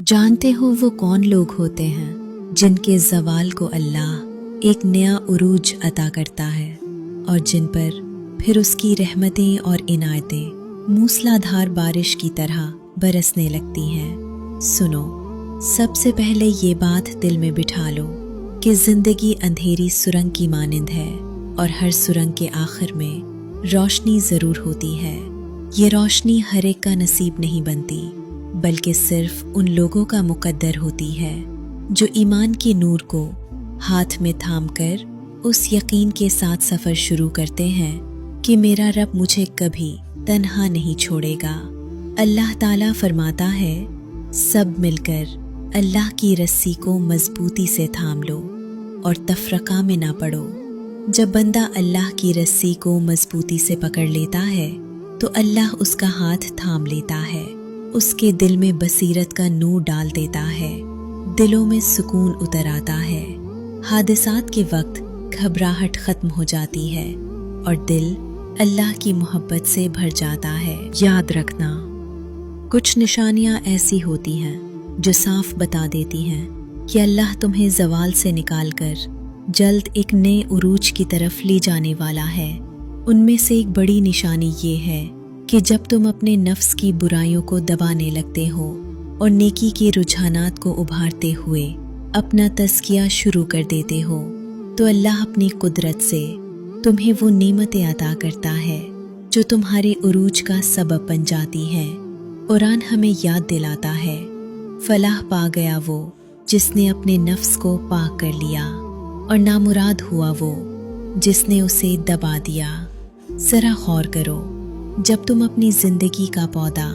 जानते हो वो कौन लोग होते हैं जिनके ज़वाल को अल्लाह एक नया उरूज अता करता है और जिन पर फिर उसकी रहमतें और इनायतें मूसलाधार बारिश की तरह बरसने लगती हैं। सुनो, सबसे पहले ये बात दिल में बिठा लो कि ज़िंदगी अंधेरी सुरंग की मानिंद है और हर सुरंग के आखिर में रोशनी ज़रूर होती है। ये रोशनी हर एक का नसीब नहीं बनती, बल्कि सिर्फ उन लोगों का मुकद्दर होती है जो ईमान के नूर को हाथ में थामकर उस यकीन के साथ सफ़र शुरू करते हैं कि मेरा रब मुझे कभी तन्हा नहीं छोड़ेगा। अल्लाह ताला फरमाता है, सब मिलकर अल्लाह की रस्सी को मजबूती से थाम लो और तफरका में ना पड़ो। जब बंदा अल्लाह की रस्सी को मजबूती से पकड़ लेता है तो अल्लाह उसका हाथ थाम लेता है, उसके दिल में बसीरत का नूर डाल देता है, दिलों में सुकून उतर आता है, हादिसात के वक्त घबराहट खत्म हो जाती है और दिल अल्लाह की मोहब्बत से भर जाता है। याद रखना, कुछ निशानियां ऐसी होती हैं जो साफ बता देती हैं कि अल्लाह तुम्हें ज़वाल से निकालकर जल्द एक नए उरूज की तरफ ले जाने वाला है। उनमें से एक बड़ी निशानी ये है कि जब तुम अपने नफ्स की बुराइयों को दबाने लगते हो और नेकी के रुझानात को उभारते हुए अपना तज़किया शुरू कर देते हो तो अल्लाह अपनी कुदरत से तुम्हें वो नेमतें अता करता है जो तुम्हारे उरूज का सबब बन जाती है। कुरान हमें याद दिलाता है, फलाह पा गया वो जिसने अपने नफ्स को पाक कर लिया और नामुराद हुआ वो जिसने उसे दबा दिया। ज़रा गौर करो, जब तुम अपनी ज़िंदगी का पौधा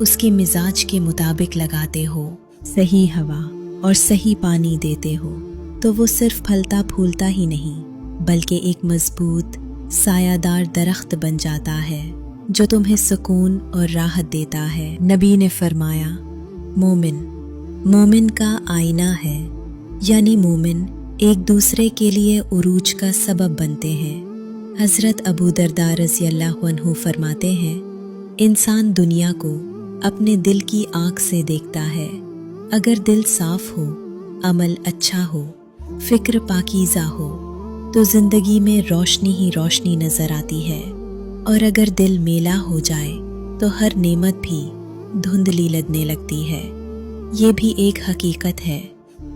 उसके मिजाज के मुताबिक लगाते हो, सही हवा और सही पानी देते हो, तो वो सिर्फ फलता फूलता ही नहीं बल्कि एक मजबूत सायादार दरख्त बन जाता है जो तुम्हें सुकून और राहत देता है। नबी ने फरमाया, मोमिन का आईना है, यानी मोमिन एक दूसरे के लिए उरूज का सबब बनते हैं। हज़रत अबू दरदा रज़ी अल्लाहु अन्हु फरमाते हैं, इंसान दुनिया को अपने दिल की आँख से देखता है। अगर दिल साफ हो, अमल अच्छा हो, फिक्र पाकीज़ा हो तो ज़िंदगी में रोशनी ही रोशनी नज़र आती है, और अगर दिल मेला हो जाए तो हर नेमत भी धुंधली लगने लगती है। ये भी एक हकीकत है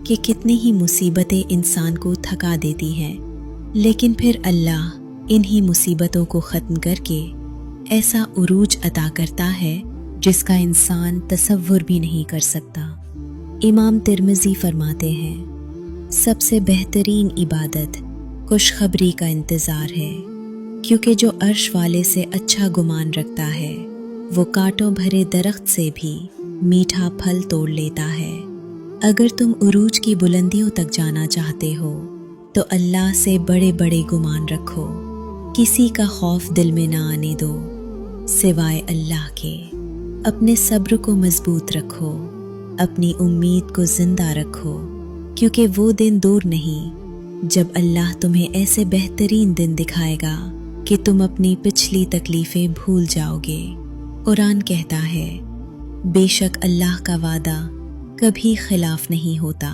कि कितनी ही मुसीबतें इंसान को थका देती हैं, लेकिन फिर अल्लाह इन्हीं मुसीबतों को ख़त्म करके ऐसा उरूज अता करता है जिसका इंसान तसव्वुर भी नहीं कर सकता। इमाम तिर्मिज़ी फरमाते हैं, सबसे बेहतरीन इबादत खुशखबरी का इंतज़ार है, क्योंकि जो अर्श वाले से अच्छा गुमान रखता है वो कांटों भरे दरख्त से भी मीठा फल तोड़ लेता है। अगर तुम उरूज की बुलंदियों तक जाना चाहते हो तो अल्लाह से बड़े बड़े गुमान रखो, किसी का खौफ दिल में ना आने दो सिवाय अल्लाह के। अपने सब्र को मजबूत रखो, अपनी उम्मीद को जिंदा रखो, क्योंकि वो दिन दूर नहीं जब अल्लाह तुम्हें ऐसे बेहतरीन दिन दिखाएगा कि तुम अपनी पिछली तकलीफ़ें भूल जाओगे। कुरान कहता है, बेशक अल्लाह का वादा कभी खिलाफ नहीं होता,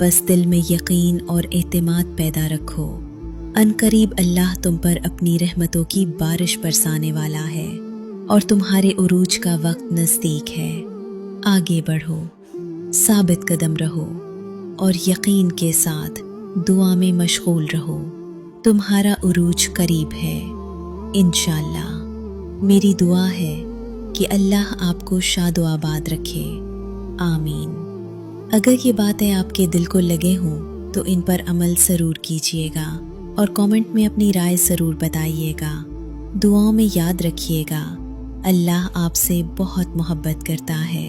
बस दिल में यकीन और एतमाद पैदा रखो। अनकरीब अल्लाह तुम पर अपनी रहमतों की बारिश बरसाने वाला है और तुम्हारे उरूज का वक्त नज़दीक है। आगे बढ़ो, साबित कदम रहो और यकीन के साथ दुआ में मशगूल रहो। तुम्हारा उरूज करीब है इंशाअल्लाह। मेरी दुआ है कि अल्लाह आपको शादो आबाद रखे, आमीन। अगर ये बातें आपके दिल को लगे हों तो इन पर अमल ज़रूर कीजिएगा और कमेंट में अपनी राय ज़रूर बताइएगा। दुआओं में याद रखिएगा, अल्लाह आपसे बहुत मोहब्बत करता है।